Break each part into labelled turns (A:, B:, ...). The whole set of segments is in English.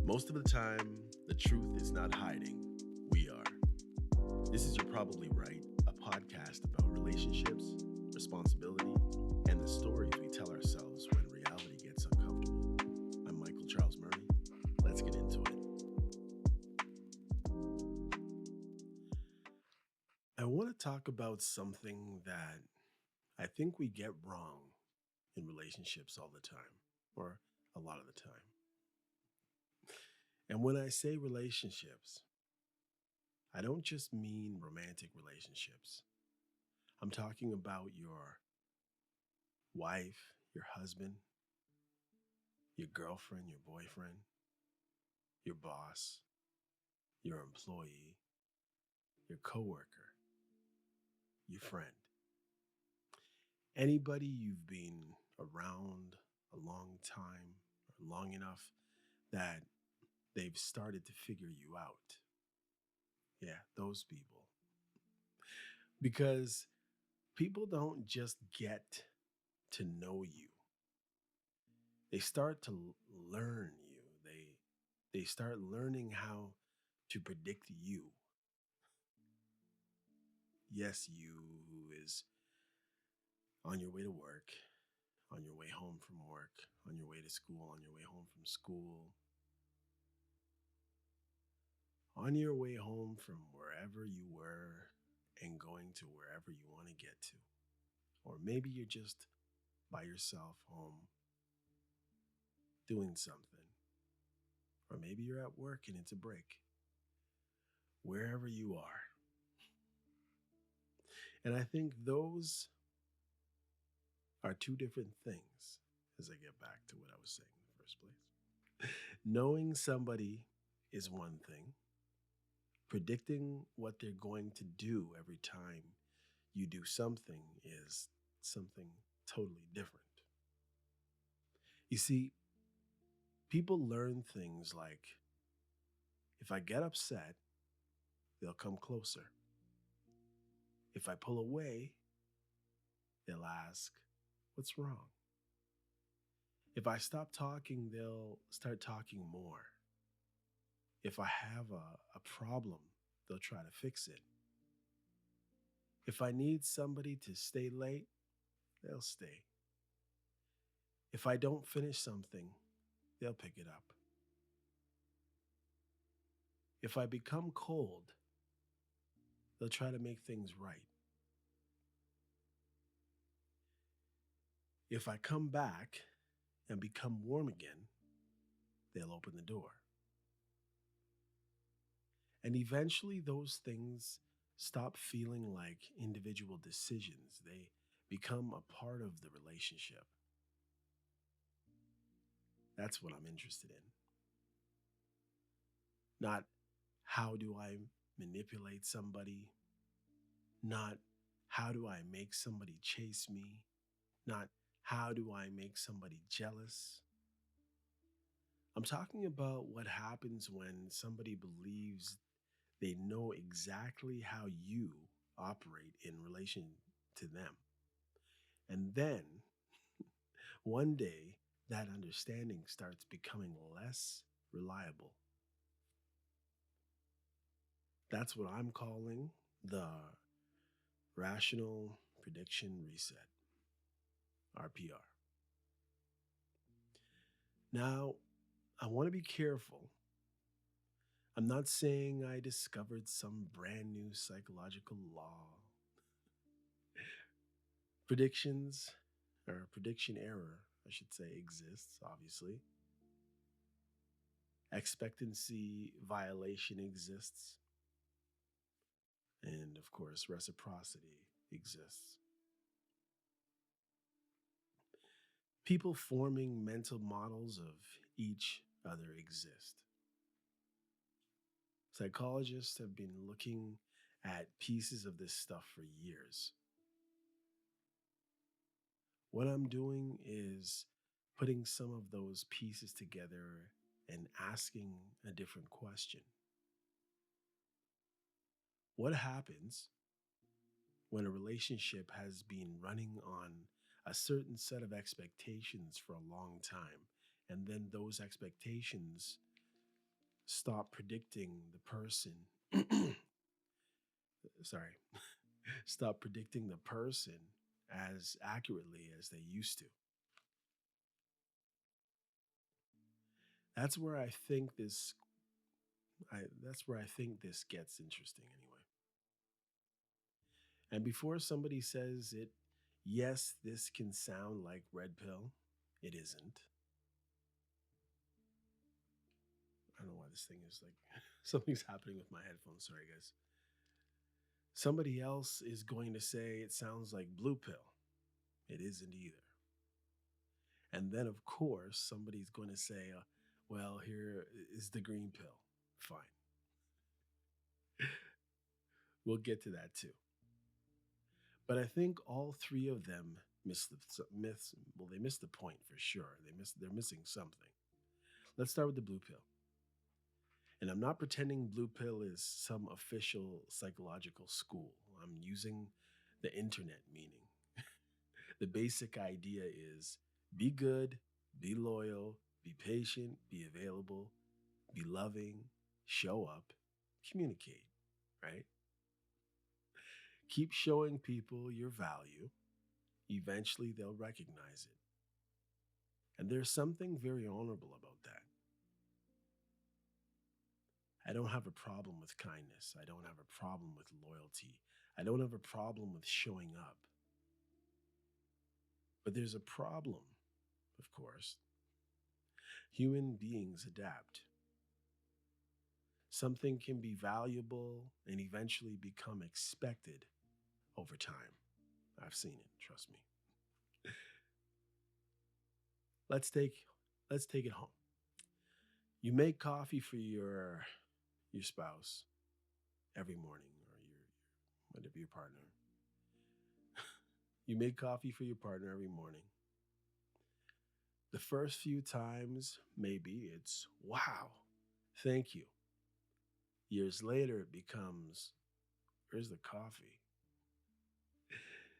A: Most of the time, the truth is not hiding. We are. This is You're Probably Right, a podcast about relationships, responsibility, and the stories we tell ourselves when reality gets uncomfortable. I'm Michael Charles Murray. Let's get into it. I want to talk about something that I think we get wrong in relationships all the time, or a lot of the time. And when I say relationships, I don't just mean romantic relationships. I'm talking about your wife, your husband, your girlfriend, your boyfriend, your boss, your employee, your coworker, your friend. Anybody you've been around a long time or long enough that they've started to figure you out. Yeah, those people. Because people don't just get to know you. They start to learn you. They start learning how to predict you. Yes, you who is on your way to work, on your way home from work, on your way to school, on your way home from school, on your way home from wherever you were and going to wherever you want to get to. Or maybe you're just by yourself home doing something. Or maybe you're at work and it's a break. Wherever you are. And I think those are two different things as I get back to what I was saying in the first place. Knowing somebody is one thing. Predicting what they're going to do every time you do something is something totally different. You see, people learn things like if I get upset, they'll come closer. If I pull away, they'll ask, what's wrong? If I stop talking, they'll start talking more. If I have a problem, they'll try to fix it. If I need somebody to stay late, they'll stay. If I don't finish something, they'll pick it up. If I become cold, they'll try to make things right. If I come back and become warm again, they'll open the door. And eventually, those things stop feeling like individual decisions. They become a part of the relationship. That's what I'm interested in. Not how do I manipulate somebody, not how do I make somebody chase me, not how do I make somebody jealous. I'm talking about what happens when somebody believes they know exactly how you operate in relation to them. And then one day, that understanding starts becoming less reliable. That's what I'm calling the Rational Prediction Reset, RPR. Now, I want to be careful. I'm not saying I discovered some brand new psychological law. Predictions, or prediction error, I should say, exists, obviously. Expectancy violation exists. And of course, reciprocity exists. People forming mental models of each other exist. Psychologists have been looking at pieces of this stuff for years. What I'm doing is putting some of those pieces together and asking a different question. What happens when a relationship has been running on a certain set of expectations for a long time, and then those expectations Stop predicting the person. Sorry. Stop predicting the person as accurately as they used to. That's where I think this that's where I think this gets interesting anyway. And before somebody says it, yes, this can sound like red pill. It isn't. I don't know why this thing is like something's happening with my headphones. Sorry, guys. Somebody else is going to say it sounds like blue pill. It isn't either. And then, of course, somebody's going to say, well, here is the green pill. Fine. We'll get to that too. But I think all three of them miss. Well, they missed the point for sure. They're missing something. Let's start with the blue pill. And I'm not pretending blue pill is some official psychological school. I'm using the internet meaning. The basic idea is be good, be loyal, be patient, be available, be loving, show up, communicate, right? Keep showing people your value. Eventually, they'll recognize it. And there's something very honorable about that. I don't have a problem with kindness. I don't have a problem with loyalty. I don't have a problem with showing up. But there's a problem, of course. Human beings adapt. Something can be valuable and eventually become expected over time. I've seen it, trust me. Let's take let's take it home. You make coffee for your spouse every morning or your whatever your partner. You make coffee for your partner every morning. The first few times, maybe it's wow, thank you. Years later, it becomes where's the coffee?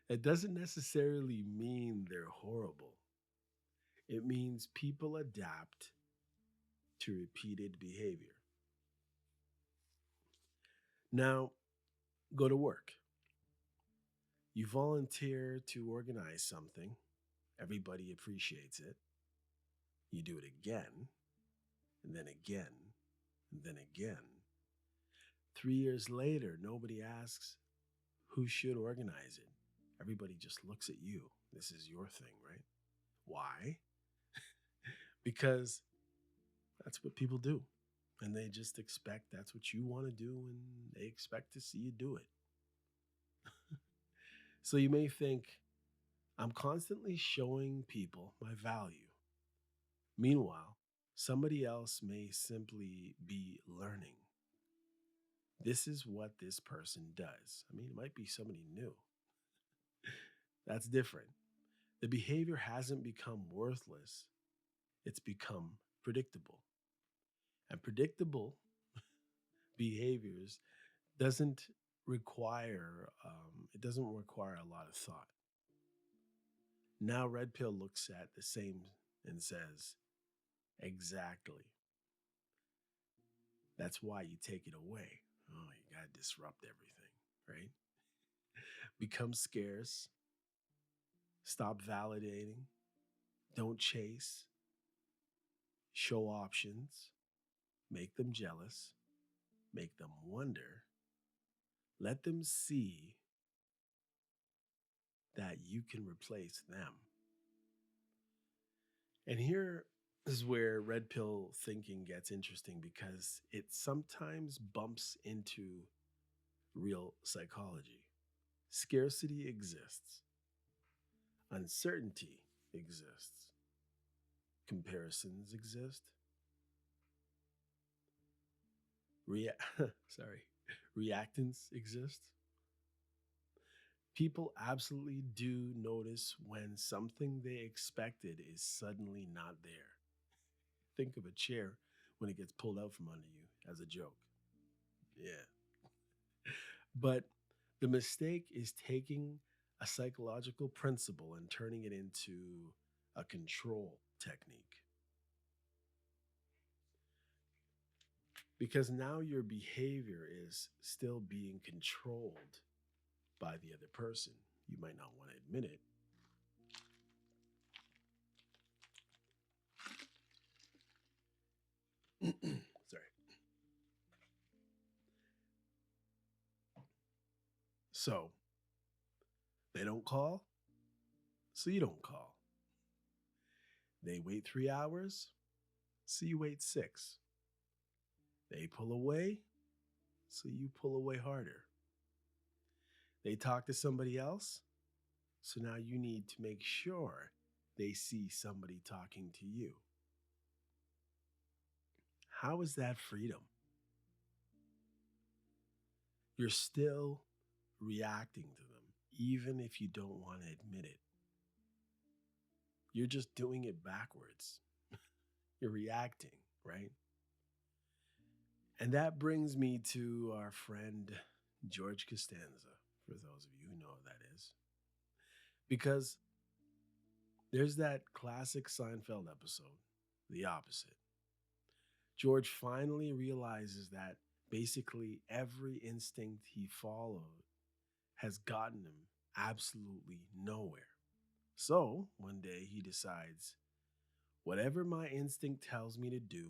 A: It doesn't necessarily mean they're horrible. It means people adapt to repeated behavior. Now, go to work. You volunteer to organize something, everybody appreciates it. You do it again, and then again, and then again. 3 years later, nobody asks who should organize it. Everybody just looks at you. This is your thing, right? Why? Because that's what people do. And they just expect that's what you want to do, and they expect to see you do it. So you may think, I'm constantly showing people my value. Meanwhile, somebody else may simply be learning. This is what this person does. I mean, it might be somebody new. That's different. The behavior hasn't become worthless, it's become predictable. And predictable behaviors doesn't it doesn't require a lot of thought. Now red pill looks at the same and says, exactly. That's why you take it away. Oh, you got to disrupt everything, right? Become scarce, stop validating, don't chase, show options, make them jealous, make them wonder, let them see that you can replace them. And here is where red pill thinking gets interesting because it sometimes bumps into real psychology. Scarcity exists, uncertainty exists, comparisons exist, rea- sorry, reactance exists. People absolutely do notice when something they expected is suddenly not there. Think of a chair when it gets pulled out from under you as a joke. Yeah. But the mistake is taking a psychological principle and turning it into a control technique. because now your behavior is still being controlled by the other person. You might not want to admit it. Sorry. So they don't call, so you don't call. They wait 3 hours, so you wait six. They pull away, so you pull away harder. They talk to somebody else, so now you need to make sure they see somebody talking to you. How is that freedom? You're still reacting to them, even if you don't want to admit it. You're just doing it backwards. You're reacting, right? And that brings me to our friend George Costanza, for those of you who know who that is. Because there's that classic Seinfeld episode, The Opposite. George finally realizes that basically every instinct he followed has gotten him absolutely nowhere. So one day he decides, whatever my instinct tells me to do,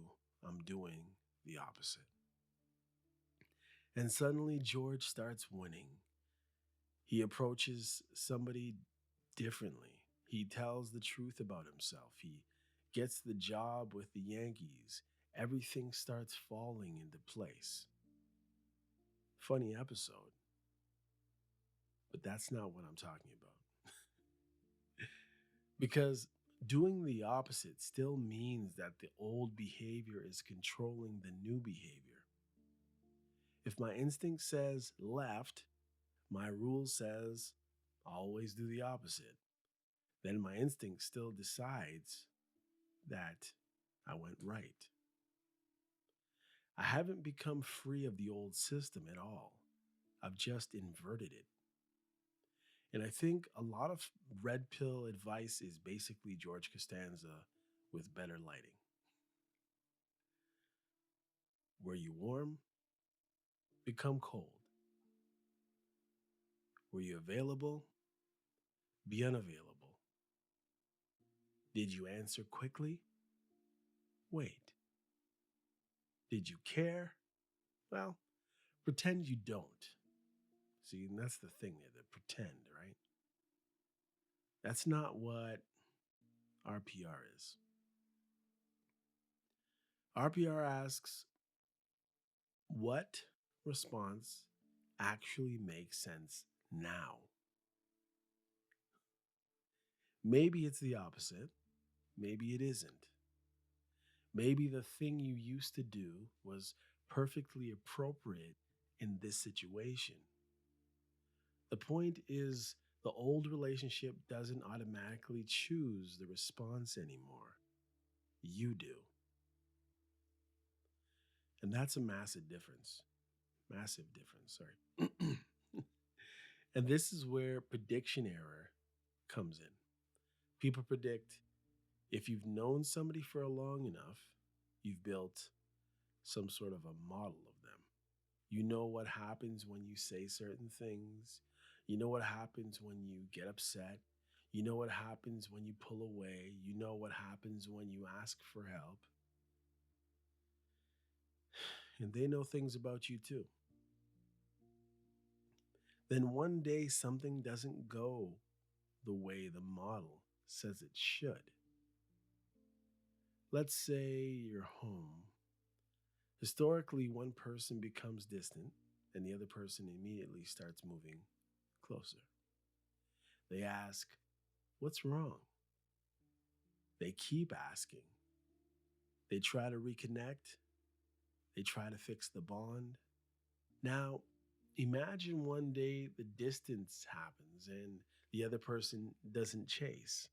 A: I'm doing the opposite. And suddenly George starts winning. He approaches somebody differently. He tells the truth about himself. He gets the job with the Yankees. Everything starts falling into place. Funny episode, but that's not what I'm talking about. Because doing the opposite still means that the old behavior is controlling the new behavior. If my instinct says left, my rule says always do the opposite. Then my instinct still decides that I went right. I haven't become free of the old system at all. I've just inverted it. And I think a lot of red pill advice is basically George Costanza with better lighting. Were you warm? Become cold. Were you available? Be unavailable. Did you answer quickly? Wait. Did you care? Well, pretend you don't. See, and that's the thing there, the pretend, right? That's not what RPR is. RPR asks, what response actually makes sense now? Maybe it's the opposite. Maybe it isn't. Maybe the thing you used to do was perfectly appropriate in this situation. The point is, the old relationship doesn't automatically choose the response anymore. You do. And that's a massive difference. Massive difference, sorry. And this is where prediction error comes in. People predict if you've known somebody for long enough, you've built some sort of a model of them. You know what happens when you say certain things. You know what happens when you get upset. You know what happens when you pull away. You know what happens when you ask for help. And they know things about you too. Then one day something doesn't go the way the model says it should. Let's say you're home. Historically, one person becomes distant and the other person immediately starts moving closer. They ask, what's wrong? They keep asking. They try to reconnect. They try to fix the bond. Now, imagine one day the distance happens and the other person doesn't chase,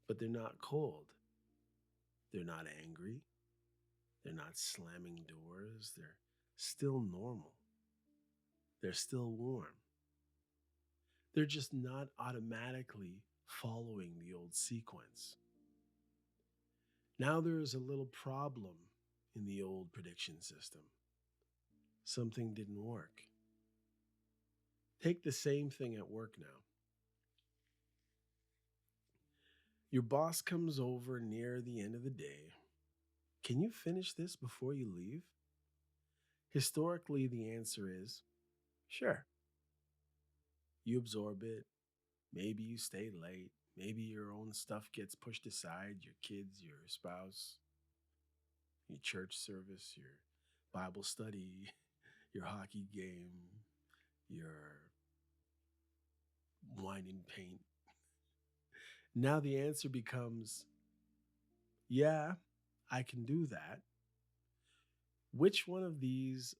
A: but they're not cold. They're not angry. They're not slamming doors. They're still normal. They're still warm. They're just not automatically following the old sequence. Now there is a little problem in the old prediction system. Something didn't work. Take the same thing at work now. Your boss comes over near the end of the day. Can you finish this before you leave? Historically, the answer is sure. You absorb it. Maybe you stay late. Maybe your own stuff gets pushed aside, your kids, your spouse, your church service, your Bible study, your hockey game, your wine and paint. Now the answer becomes yeah, I can do that. Which one of these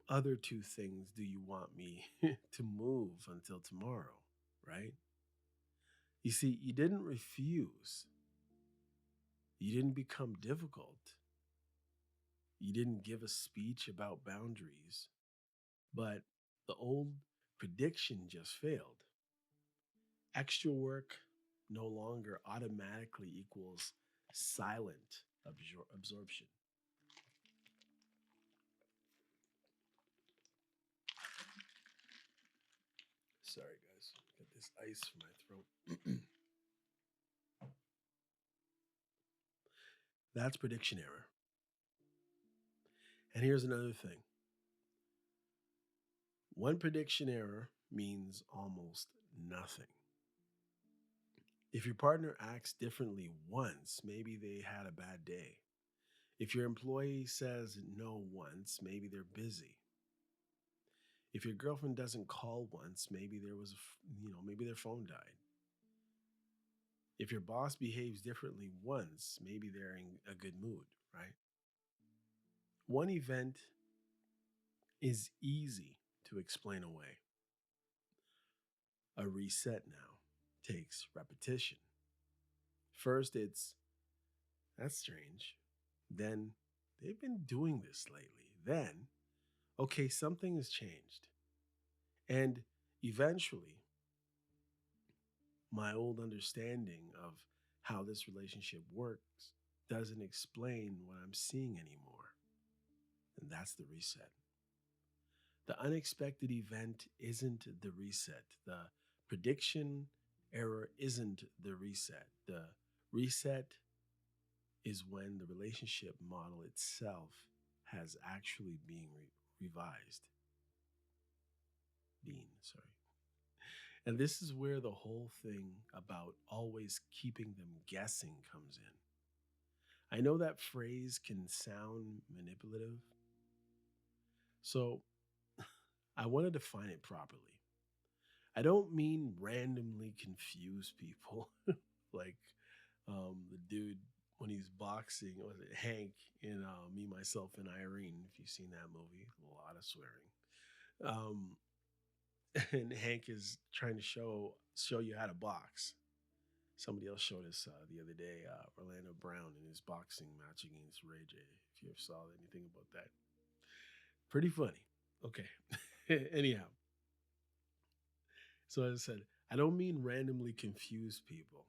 A: other two things do you want me to move until tomorrow? Right? You see, you didn't refuse, you didn't become difficult, you didn't give a speech about boundaries, but the old prediction just failed. Extra work no longer automatically equals silent absorption. Sorry, guys. Got this ice in my throat. That's prediction error. And here's another thing: one prediction error means almost nothing. If your partner acts differently once, maybe they had a bad day. If your employee says no once, maybe they're busy. If your girlfriend doesn't call once, maybe maybe their phone died. If your boss behaves differently once, maybe they're in a good mood, right? One event is easy to explain away. A reset now takes repetition. First, it's that's strange. Then, they've been doing this lately. Then, okay, something has changed. And eventually, my old understanding of how this relationship works doesn't explain what I'm seeing anymore. And that's the reset. The unexpected event isn't the reset. The prediction error isn't the reset. The reset is when the relationship model itself has actually been revised. Sorry. And this is where the whole thing about always keeping them guessing comes in. I know that phrase can sound manipulative, so I want to define it properly. I don't mean randomly confuse people like the dude when he's boxing, was it Hank in Me, Myself, and Irene? If you've seen that movie, a lot of swearing. Um, and Hank is trying to show you how to box. Somebody else showed us the other day Orlando Brown in his boxing match against Ray J. If you ever saw anything about that, pretty funny. Okay. Anyhow, so as I said, I don't mean randomly confuse people.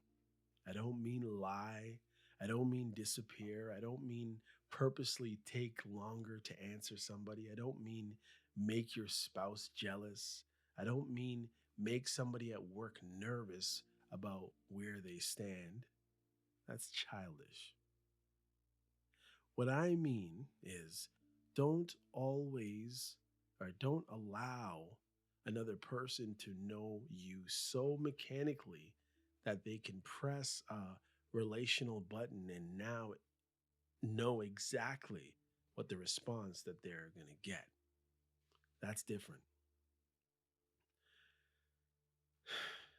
A: I don't mean lie. I don't mean disappear. I don't mean purposely take longer to answer somebody. I don't mean make your spouse jealous. I don't mean make somebody at work nervous about where they stand. That's childish. What I mean is don't always or don't allow another person to know you so mechanically that they can press a relational button and now know exactly what the response that they're going to get. That's different.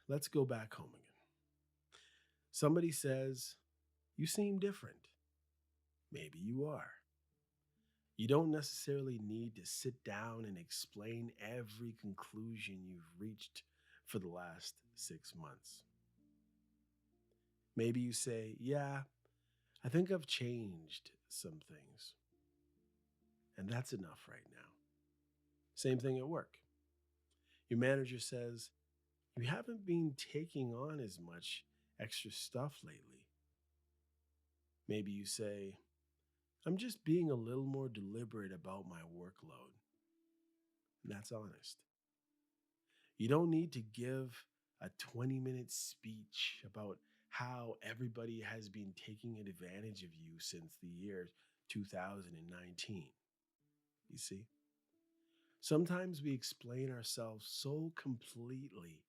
A: Let's go back home again. Somebody says, "You seem different." Maybe you are. You don't necessarily need to sit down and explain every conclusion you've reached for the last 6 months. Maybe you say, "Yeah, I think I've changed some things." And that's enough right now. Same thing at work. Your manager says, "You haven't been taking on as much extra stuff lately." Maybe you say, I'm just being a little more deliberate about my workload. And that's honest. You don't need to give a 20-minute speech about how everybody has been taking advantage of you since the year 2019. You see? Sometimes we explain ourselves so completely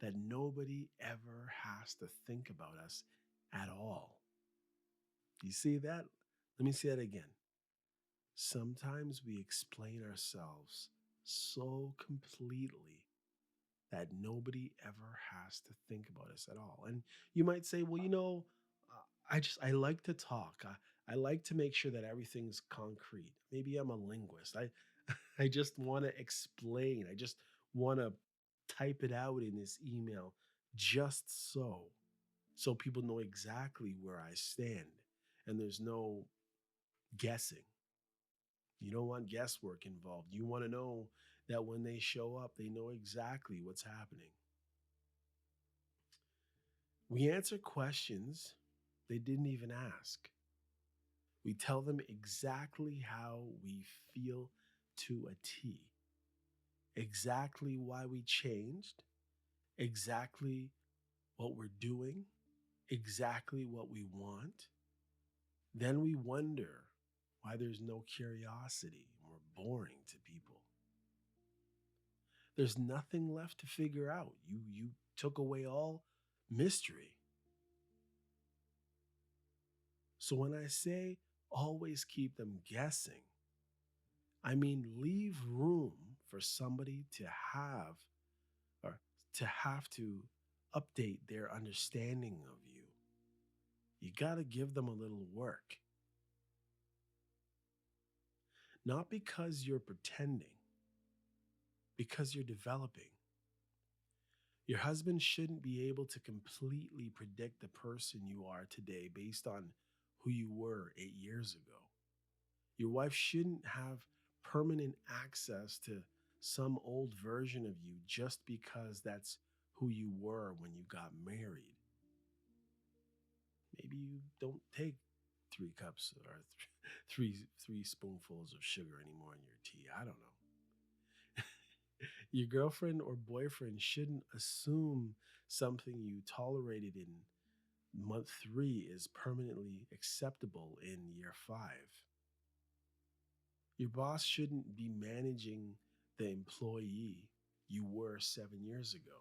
A: that nobody ever has to think about us at all. You see that? Let me say that again. Sometimes we explain ourselves so completely that nobody ever has to think about us at all. And you might say, well, I like to talk. I like to make sure that everything's concrete. Maybe I'm a linguist. I just want to explain. I just want to type it out in this email just so people know exactly where I stand and there's no guessing. You don't want guesswork involved. You want to know that when they show up, they know exactly what's happening. We answer questions they didn't even ask. We tell them exactly how we feel to a T, exactly why we changed, exactly what we're doing, exactly what we want. Then we wonder why there's no curiosity and we're boring to people. There's nothing left to figure out. You took away all mystery. So when I say always keep them guessing, I mean leave room for somebody or to have to update their understanding of you. You got to give them a little work. Not because you're pretending, because you're developing. Your husband shouldn't be able to completely predict the person you are today based on who you were 8 years ago. Your wife shouldn't have permanent access to some old version of you just because that's who you were when you got married. Maybe you don't take 3 cups or three spoonfuls of sugar anymore in your tea. I don't know. Your girlfriend or boyfriend shouldn't assume something you tolerated in month 3 is permanently acceptable in year 5. Your boss shouldn't be managing the employee you were 7 years ago.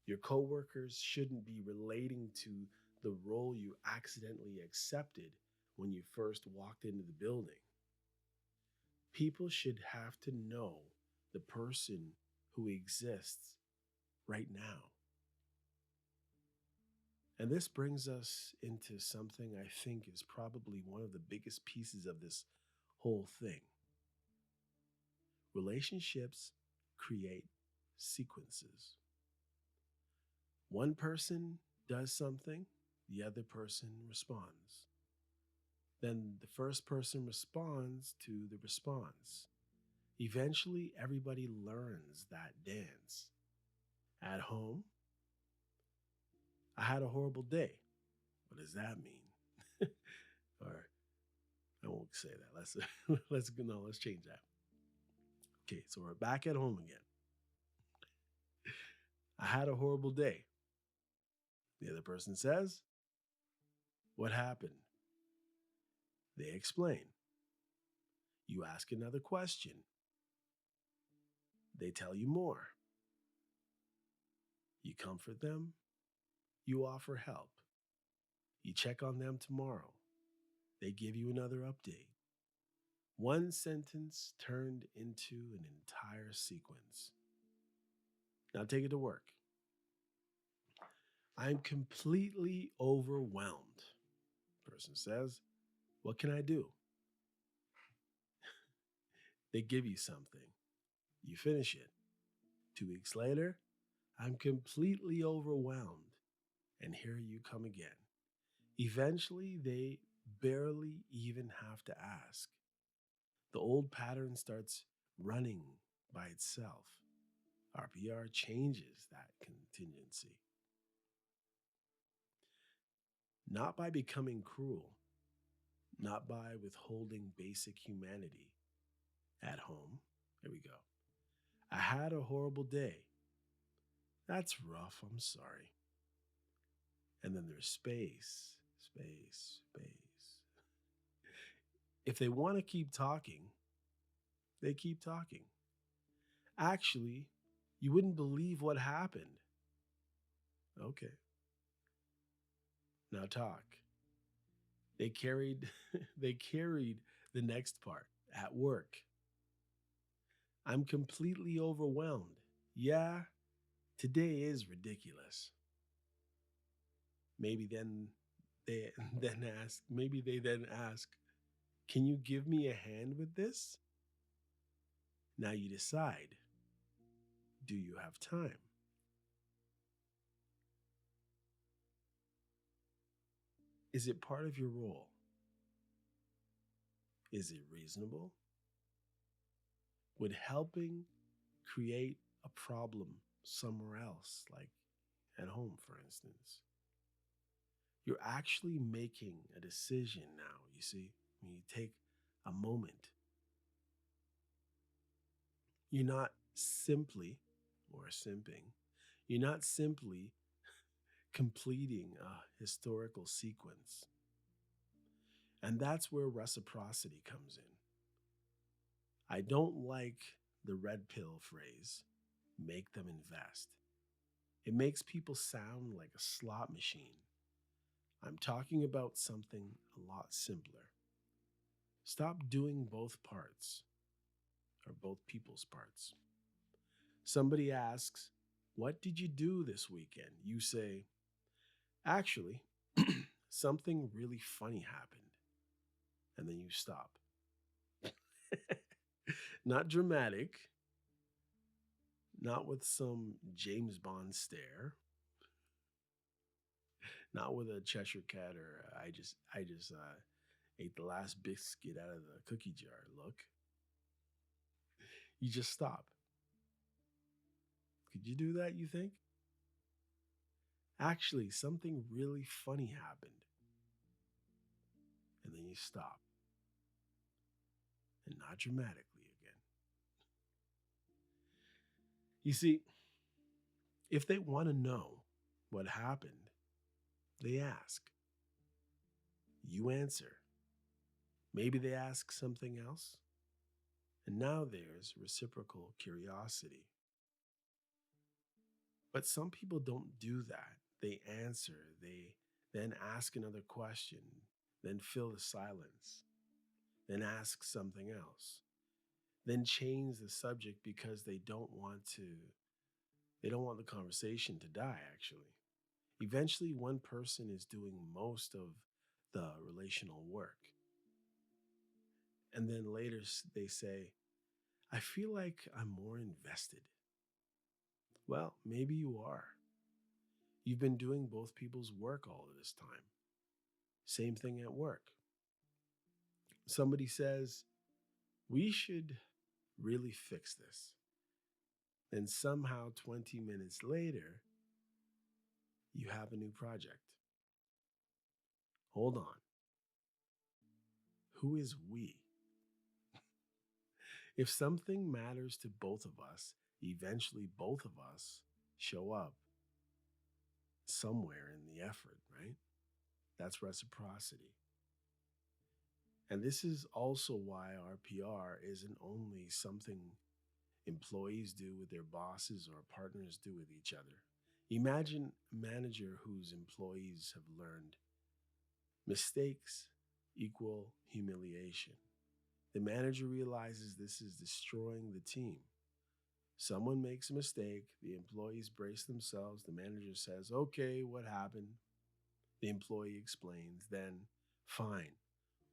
A: Your coworkers shouldn't be relating to the role you accidentally accepted when you first walked into the building. People should have to know the person who exists right now. And this brings us into something I think is probably one of the biggest pieces of this whole thing. Relationships create sequences. One person does something, the other person responds. Then the first person responds to the response. Eventually, everybody learns that dance. At home, I had a horrible day. What does that mean? Or I won't say that. Let's change that. Okay, so we're back at home again. I had a horrible day. The other person says, what happened? They explain. You ask another question. They tell you more. You comfort them. You offer help. You check on them tomorrow. They give you another update. One sentence turned into an entire sequence. Now take it to work. I'm completely overwhelmed. Person says, what can I do? They give you something. You finish it. 2 weeks later, I'm completely overwhelmed. And here you come again. Eventually, they barely even have to ask. The old pattern starts running by itself. RPR changes that contingency. Not by becoming cruel, not by withholding basic humanity at home. There we go. I had a horrible day. That's rough. I'm sorry. And then there's space, space, space. If they want to keep talking, they keep talking. Actually, you wouldn't believe what happened. Okay, now talk. They carried they carried the next part at work. I'm completely overwhelmed. Yeah, today is ridiculous. Maybe then they then ask, "Can you give me a hand with this?" Now you decide, do you have time? Is it part of your role? Is it reasonable? Would helping create a problem somewhere else, like at home, for instance? You're actually making a decision now, you see, when you take a moment. You're not simply, or simping, you're not simply completing a historical sequence. And that's where reciprocity comes in. I don't like the red pill phrase, make them invest. It makes people sound like a slot machine. I'm talking about something a lot simpler. Stop doing both parts, or both people's parts. Somebody asks, "What did you do this weekend?" You say, "Actually, something really funny happened." And then you stop. Not dramatic, not with some James Bond stare, not with a Cheshire cat or I just ate the last biscuit out of the cookie jar look. You just stop. Could you do that, you think? Actually, something really funny happened. And then you stop. And not dramatically again. You see, if they want to know what happened, they ask. You answer. Maybe they ask something else. And now there's reciprocal curiosity. But some people don't do that. They answer, they then ask another question, then fill the silence, then ask something else, then change the subject because they don't want the conversation to die actually. Eventually one person is doing most of the relational work. And then later they say, "I feel like I'm more invested." Well, maybe you are. You've been doing both people's work all of this time. Same thing at work. Somebody says, "We should really fix this." Then somehow 20 minutes later, you have a new project. Hold on. Who is we? If something matters to both of us, eventually both of us show up somewhere in the effort, right? That's reciprocity. And this is also why RPR isn't only something employees do with their bosses or partners do with each other. Imagine a manager whose employees have learned mistakes equal humiliation. The manager realizes this is destroying the team. Someone makes a mistake, the employees brace themselves, the manager says, "Okay, what happened?" The employee explains, then, "Fine.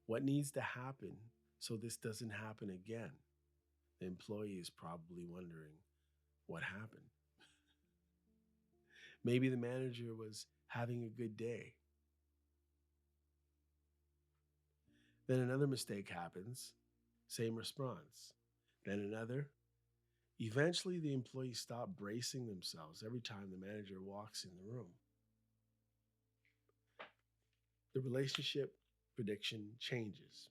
A: What needs to happen so this doesn't happen again?" The employee is probably wondering, what happened? Maybe the manager was having a good day. Then another mistake happens, same response. Then another. Eventually, the employees stop bracing themselves every time the manager walks in the room. The relationship prediction changes.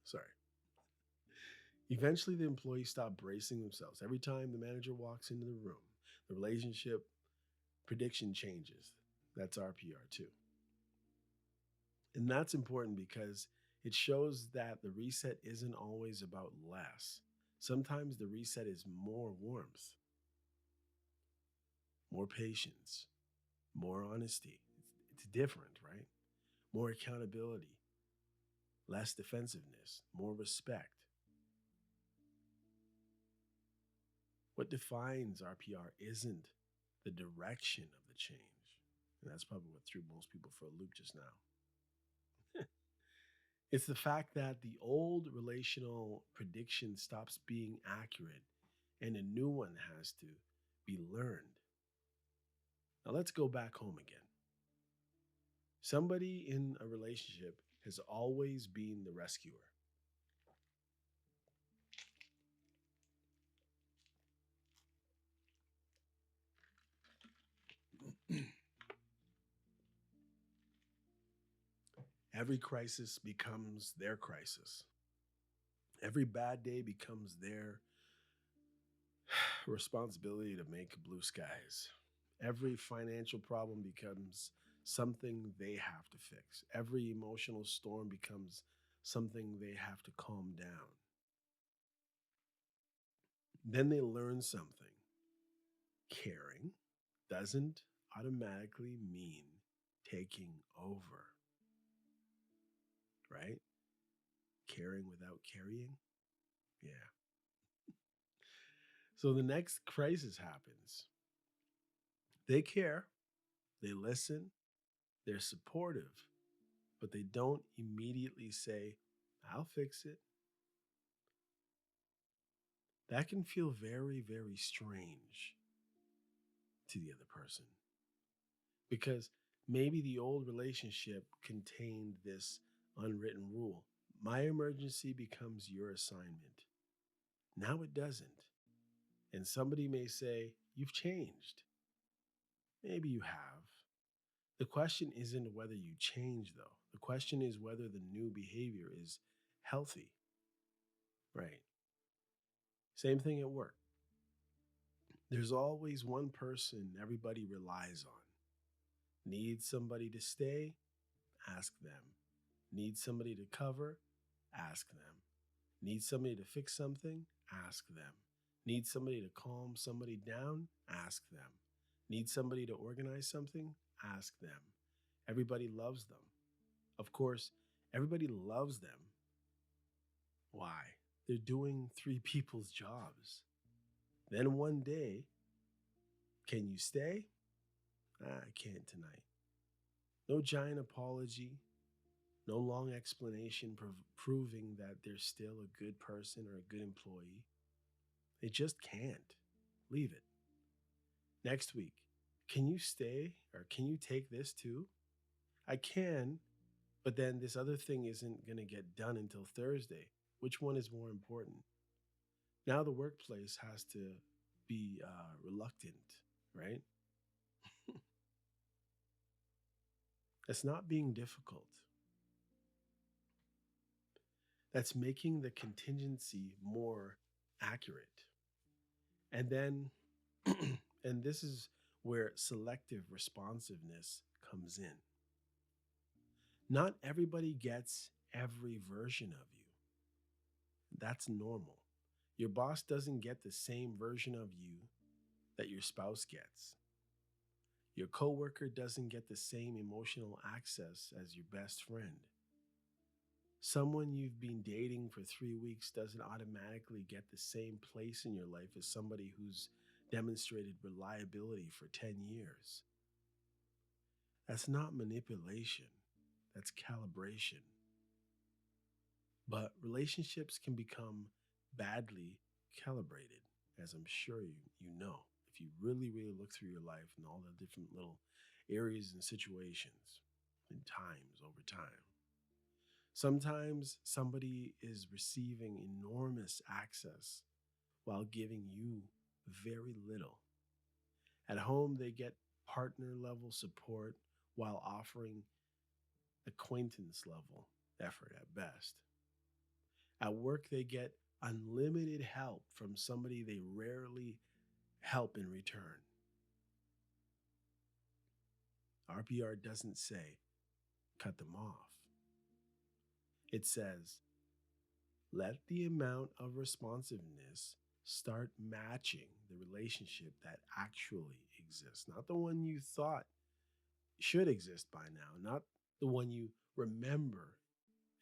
A: Sorry. Eventually, the employees stop bracing themselves. Every time the manager walks into the room, the relationship prediction changes. That's RPR too. And that's important because it shows that the reset isn't always about less. Sometimes the reset is more warmth, more patience, more honesty. It's different, right? More accountability, less defensiveness, more respect. What defines RPR isn't the direction of the change. And that's probably what threw most people for a loop just now. It's the fact that the old relational prediction stops being accurate and a new one has to be learned. Now let's go back home again. Somebody in a relationship has always been the rescuer. Every crisis becomes their crisis. Every bad day becomes their responsibility to make blue skies. Every financial problem becomes something they have to fix. Every emotional storm becomes something they have to calm down. Then they learn something. Caring doesn't automatically mean taking over, right? Caring without carrying. Yeah. So the next crisis happens. They care, they listen, they're supportive, but they don't immediately say, I'll fix it. That can feel very, very strange to the other person because maybe the old relationship contained this unwritten rule. My emergency becomes your assignment. Now it doesn't. And somebody may say, You've changed. Maybe you have. The question isn't whether you change, though. The question is whether the new behavior is healthy, right? Same thing at work. There's always one person everybody relies on. Need somebody to stay? Ask them. Need somebody to cover? Ask them. Need somebody to fix something? Ask them. Need somebody to calm somebody down? Ask them. Need somebody to organize something? Ask them. Everybody loves them. Of course, everybody loves them. Why? They're doing three people's jobs. Then one day, can you stay? I can't tonight. No giant apology, no long explanation proving that they're still a good person or a good employee. They just can't. Leave it. Next week, can you stay or can you take this too? I can, but then this other thing isn't going to get done until Thursday. Which one is more important? Now the workplace has to be reluctant, right? That's not being difficult. That's making the contingency more accurate. And then, and this is where selective responsiveness comes in. Not everybody gets every version of you. That's normal. Your boss doesn't get the same version of you that your spouse gets. Your coworker doesn't get the same emotional access as your best friend. Someone you've been dating for 3 weeks doesn't automatically get the same place in your life as somebody who's demonstrated reliability for 10 years. That's not manipulation, that's calibration. But relationships can become badly calibrated, as I'm sure you know, if you really, really look through your life and all the different little areas and situations and times over time. Sometimes somebody is receiving enormous access while giving you very little. At home, they get partner level support while offering acquaintance level effort at best. At work, they get unlimited help from somebody they rarely help in return. RPR doesn't say cut them off, it says let the amount of responsiveness start matching the relationship that actually exists, not the one you thought should exist by now, not the one you remember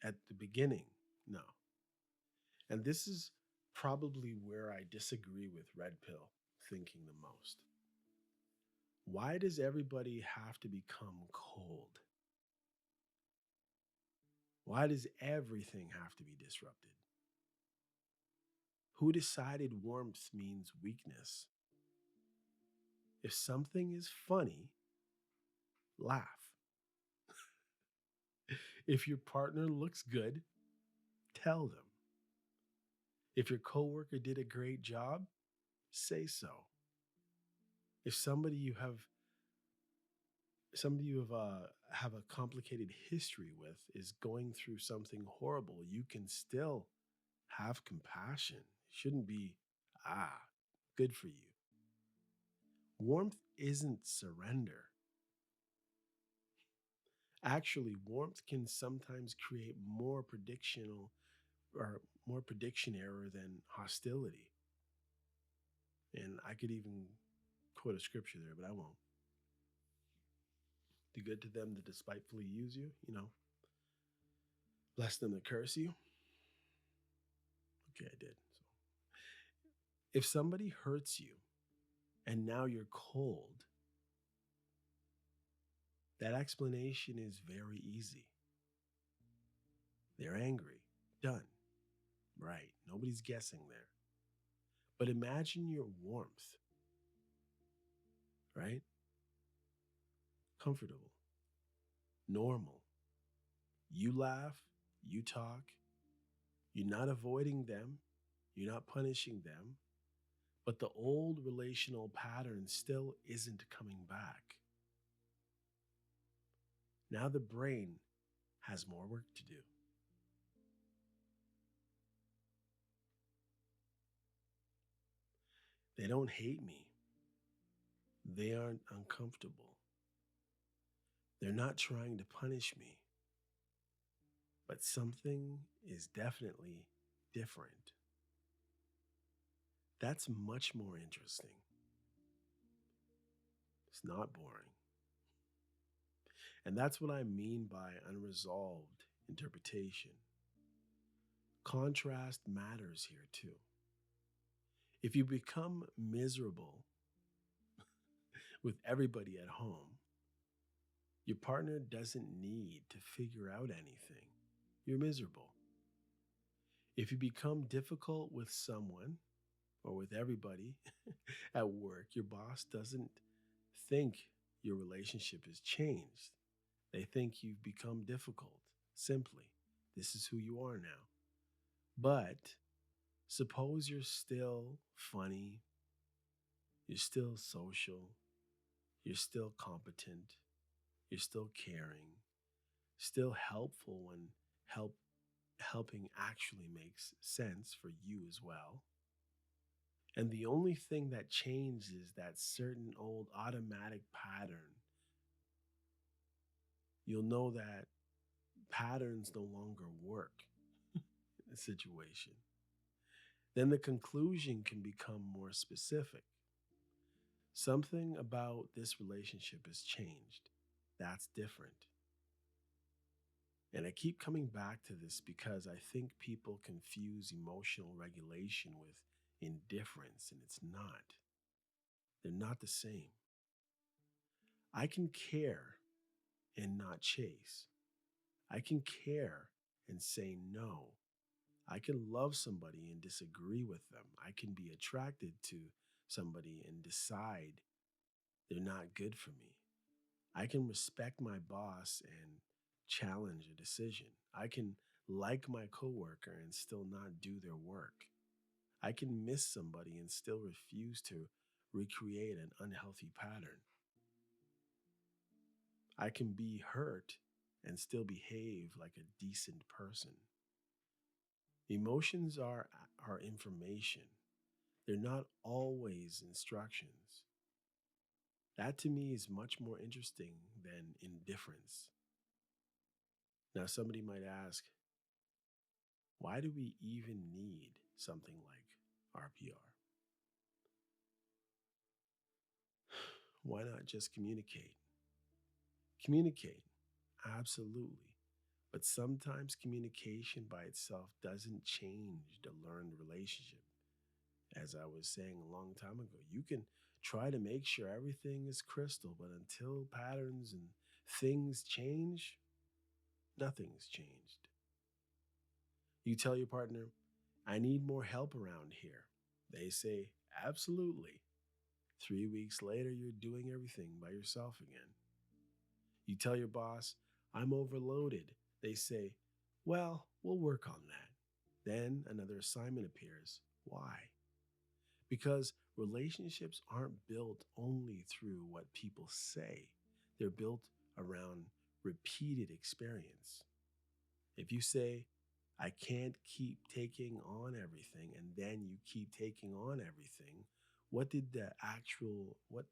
A: at the beginning. No. And this is probably where I disagree with Red Pill thinking the most. Why does everybody have to become cold? Why does everything have to be disrupted? Who decided warmth means weakness? If something is funny, laugh. If your partner looks good, tell them. If your coworker did a great job, say so. If somebody you have a complicated history with is going through something horrible, you can still have compassion. It shouldn't be good for you. Warmth isn't surrender. Actually, warmth can sometimes create more prediction error than hostility. And I could even quote a scripture there, but I won't. Do good to them that despitefully use you, bless them that curse you. Okay, I did. So if somebody hurts you and now you're cold, that explanation is very easy. They're angry. Done. Right. Nobody's guessing there. But imagine your warmth, right? Comfortable, normal. You laugh, you talk, you're not avoiding them, you're not punishing them, but the old relational pattern still isn't coming back. Now the brain has more work to do. They don't hate me. They aren't uncomfortable. They're not trying to punish me. But something is definitely different. That's much more interesting. It's not boring. And that's what I mean by unresolved interpretation. Contrast matters here too. If you become miserable with everybody at home, your partner doesn't need to figure out anything. You're miserable. If you become difficult with someone or with everybody at work, your boss doesn't think your relationship has changed. They think you've become difficult. Simply, this is who you are now. But suppose you're still funny, you're still social, you're still competent, you're still caring, still helpful when helping actually makes sense for you as well. And the only thing that changed is that certain old automatic pattern. You'll know that patterns no longer work in a situation. Then the conclusion can become more specific. Something about this relationship has changed. That's different. And I keep coming back to this because I think people confuse emotional regulation with indifference, and it's not. They're not the same. I can care and not chase. I can care and say no. I can love somebody and disagree with them. I can be attracted to somebody and decide they're not good for me. I can respect my boss and challenge a decision. I can like my coworker and still not do their work. I can miss somebody and still refuse to recreate an unhealthy pattern. I can be hurt and still behave like a decent person. Emotions are information. They're not always instructions. That to me is much more interesting than indifference. Now, somebody might ask, why do we even need something like RPR? Why not just communicate? Communicate, absolutely. But sometimes communication by itself doesn't change the learned relationship. As I was saying a long time ago, you can try to make sure everything is crystal, but until patterns and things change, nothing's changed. You tell your partner, I need more help around here. They say, absolutely. 3 weeks later, you're doing everything by yourself again. You tell your boss, I'm overloaded. They say, well, we'll work on that. Then another assignment appears. Why? Because relationships aren't built only through what people say, they're built around repeated experience. If you say, I can't keep taking on everything, and then you keep taking on everything, what did the actual what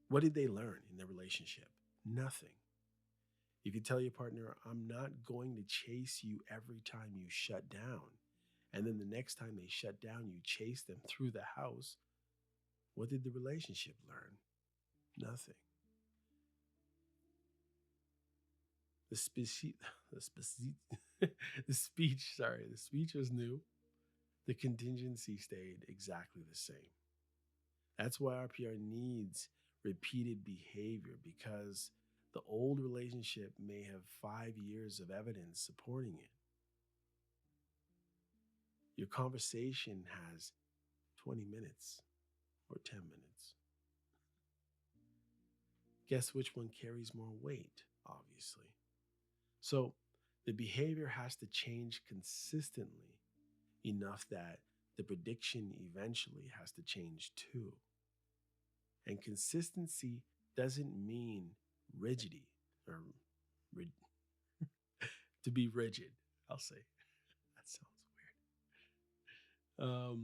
A: what did they learn in their relationship? Nothing. If you tell your partner, I'm not going to chase you every time you shut down, and then the next time they shut down, you chase them through the house, what did the relationship learn? Nothing. The species, the species, the speech was new. The contingency stayed exactly the same. That's why RPR needs repeated behavior because the old relationship may have 5 years of evidence supporting it. Your conversation has 20 minutes or 10 minutes. Guess which one carries more weight, obviously. So the behavior has to change consistently enough that the prediction eventually has to change too. And consistency doesn't mean rigidity or rid- to be rigid, I'll say. That sounds weird.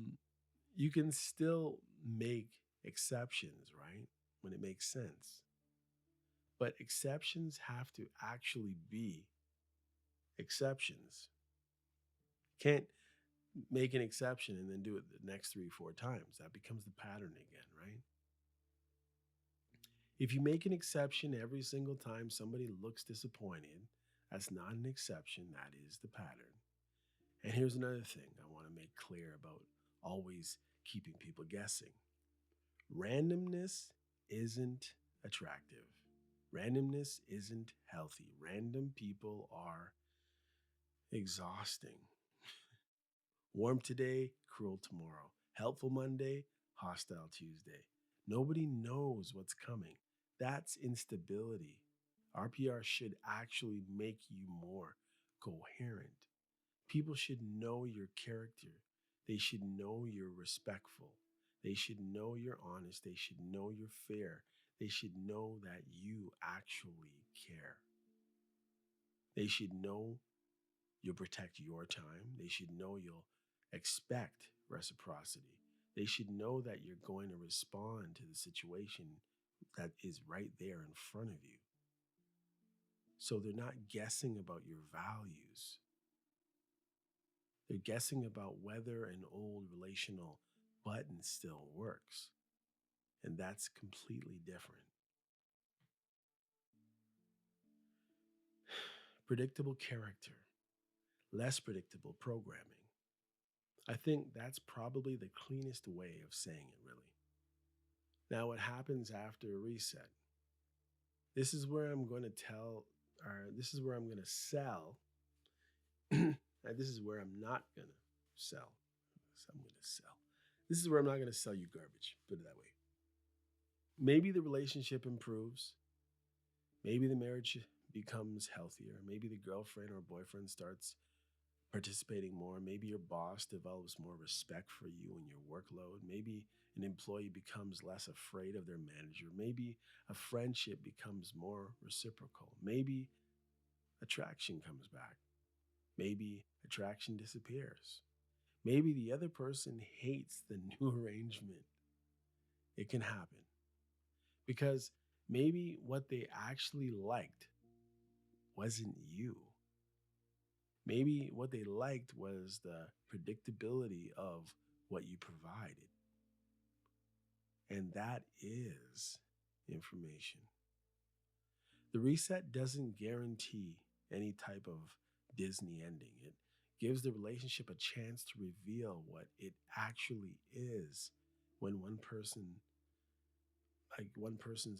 A: You can still make exceptions, right? When it makes sense. But exceptions have to actually be exceptions. Can't make an exception and then do it the next 3, 4 times. That becomes the pattern again, right? If you make an exception every single time somebody looks disappointed, that's not an exception, that is the pattern. And here's another thing I want to make clear about always keeping people guessing. Randomness isn't attractive. Randomness isn't healthy. Random people are exhausting. Warm today, cruel tomorrow. Helpful Monday, hostile Tuesday. Nobody knows what's coming. That's instability. RPR should actually make you more coherent. People should know your character. They should know you're respectful. They should know you're honest. They should know you're fair. They should know that you actually care. They should know you'll protect your time. They should know you'll expect reciprocity. They should know that you're going to respond to the situation that is right there in front of you. So they're not guessing about your values. They're guessing about whether an old relational button still works. And that's completely different. Predictable character, less predictable programming. I think that's probably the cleanest way of saying it, really. Now, what happens after a reset? This is where I'm going to tell, or this is where I'm going to sell, and this is where I'm not going to sell. So I'm going to sell. This is where I'm not going to sell you garbage, put it that way. Maybe the relationship improves. Maybe the marriage becomes healthier. Maybe the girlfriend or boyfriend starts participating more. Maybe your boss develops more respect for you and your workload. Maybe an employee becomes less afraid of their manager. Maybe a friendship becomes more reciprocal. Maybe attraction comes back. Maybe attraction disappears. Maybe the other person hates the new arrangement. It can happen because maybe what they actually liked wasn't you. Maybe what they liked was the predictability of what you provided. And that is information. The reset doesn't guarantee any type of Disney ending. It gives the relationship a chance to reveal what it actually is when one person's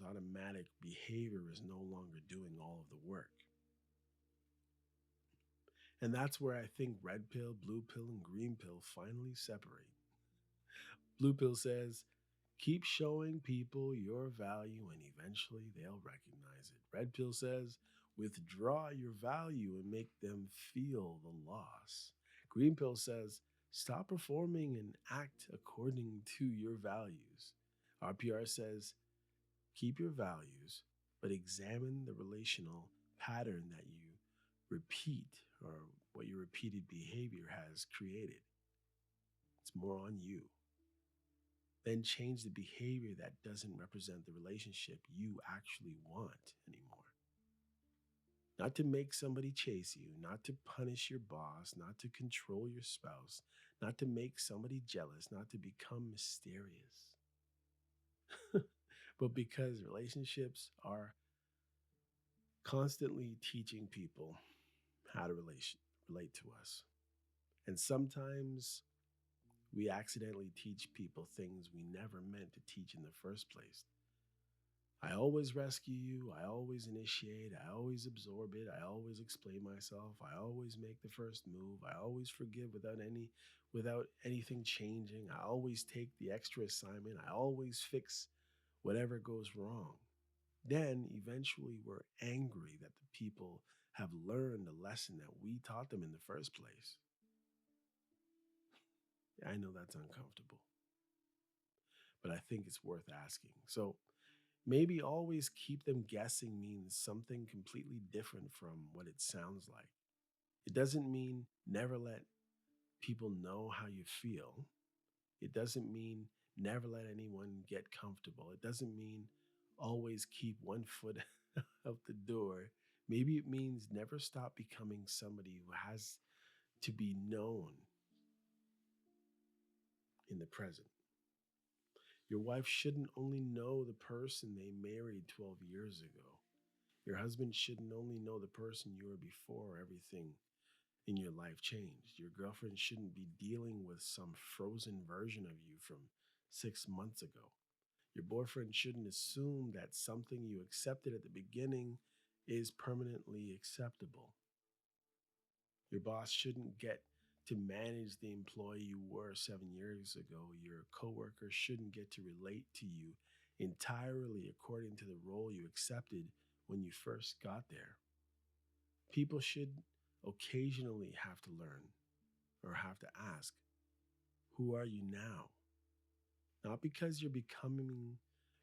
A: automatic behavior is no longer doing all of the work. And that's where I think red pill, blue pill, and green pill finally separate. Blue pill says, keep showing people your value and eventually they'll recognize it. Red pill says, withdraw your value and make them feel the loss. Green pill says, stop performing and act according to your values. RPR says, keep your values, but examine the relational pattern that you repeat or what your repeated behavior has created. It's more on you. Then change the behavior that doesn't represent the relationship you actually want anymore. Not to make somebody chase you, not to punish your boss, not to control your spouse, not to make somebody jealous, not to become mysterious, but because relationships are constantly teaching people how to relate to us. And sometimes we accidentally teach people things we never meant to teach in the first place. I always rescue you. I always initiate. I always absorb it. I always explain myself. I always make the first move. I always forgive without anything changing. I always take the extra assignment. I always fix whatever goes wrong. Then eventually we're angry that the people have learned the lesson that we taught them in the first place. I know that's uncomfortable, but I think it's worth asking. So maybe always keep them guessing means something completely different from what it sounds like. It doesn't mean never let people know how you feel. It doesn't mean never let anyone get comfortable. It doesn't mean always keep one foot out the door. Maybe it means never stop becoming somebody who has to be known in the present. Your wife shouldn't only know the person they married 12 years ago. Your husband shouldn't only know the person you were before everything in your life changed. Your girlfriend shouldn't be dealing with some frozen version of you from 6 months ago. Your boyfriend shouldn't assume that something you accepted at the beginning is permanently acceptable. Your boss shouldn't get to manage the employee you were 7 years ago. Your coworkers shouldn't get to relate to you entirely according to the role you accepted when you first got there. People should occasionally have to learn or have to ask, who are you now? Not because you're becoming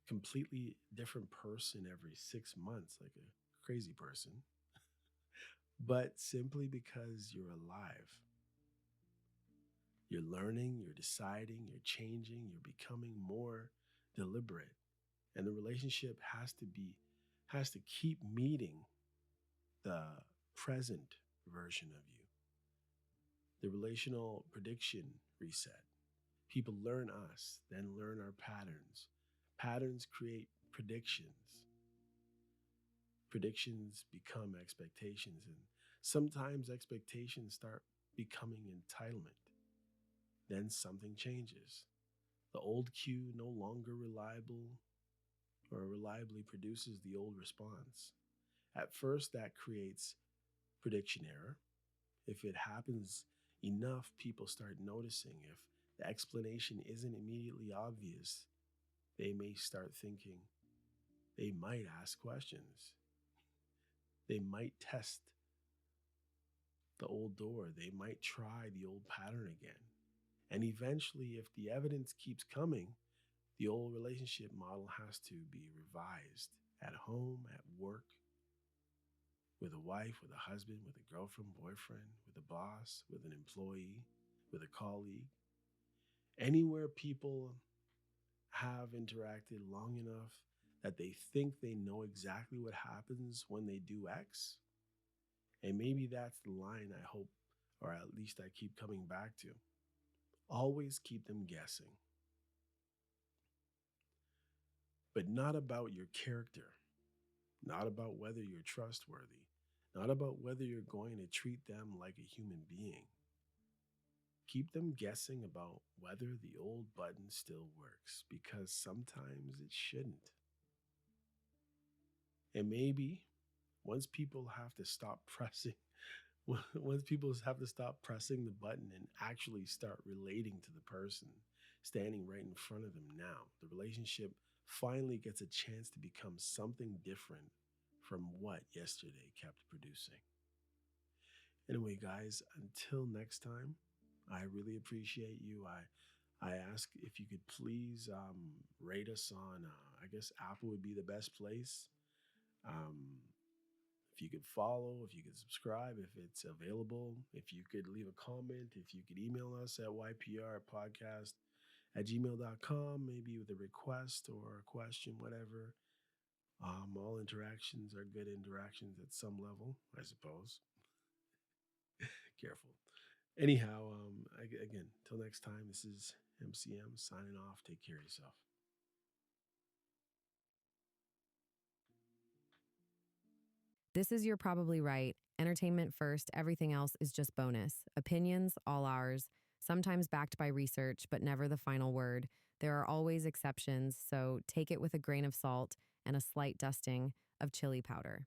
A: a completely different person every 6 months, like a crazy person, but simply because you're alive. You're learning, you're deciding, you're changing, you're becoming more deliberate. And the relationship has to keep meeting the present version of you. The relational prediction reset. People learn us, then learn our patterns. Patterns create predictions. Predictions become expectations, and sometimes expectations start becoming entitlement. Then something changes. The old cue no longer reliable or reliably produces the old response. At first, that creates prediction error. If it happens enough, people start noticing. If the explanation isn't immediately obvious, they may start thinking, they might ask questions. They might test the old door, they might try the old pattern again. And eventually, if the evidence keeps coming, the old relationship model has to be revised at home, at work, with a wife, with a husband, with a girlfriend, boyfriend, with a boss, with an employee, with a colleague. Anywhere people have interacted long enough that they think they know exactly what happens when they do X. And maybe that's the line I hope, or at least I keep coming back to. Always keep them guessing, but not about your character, not about whether you're trustworthy, not about whether you're going to treat them like a human being. Keep them guessing about whether the old button still works because sometimes it shouldn't. And maybe once people have to stop pressing, once people have to stop pressing the button and actually start relating to the person standing right in front of them now, the relationship finally gets a chance to become something different from what yesterday kept producing. Anyway, guys, until next time, I really appreciate you. I ask if you could please rate us on, I guess Apple would be the best place. Um, if you could follow, if you could subscribe, if it's available, if you could leave a comment, if you could email us at yprpodcast at gmail.com, maybe with a request or a question, whatever. All interactions are good interactions at some level, I suppose. Careful. Anyhow, again, till next time, this is MCM signing off. Take care of yourself.
B: This is You're Probably Right. Entertainment first, everything else is just bonus. Opinions, all ours, sometimes backed by research, but never the final word. There are always exceptions, so take it with a grain of salt and a slight dusting of chili powder.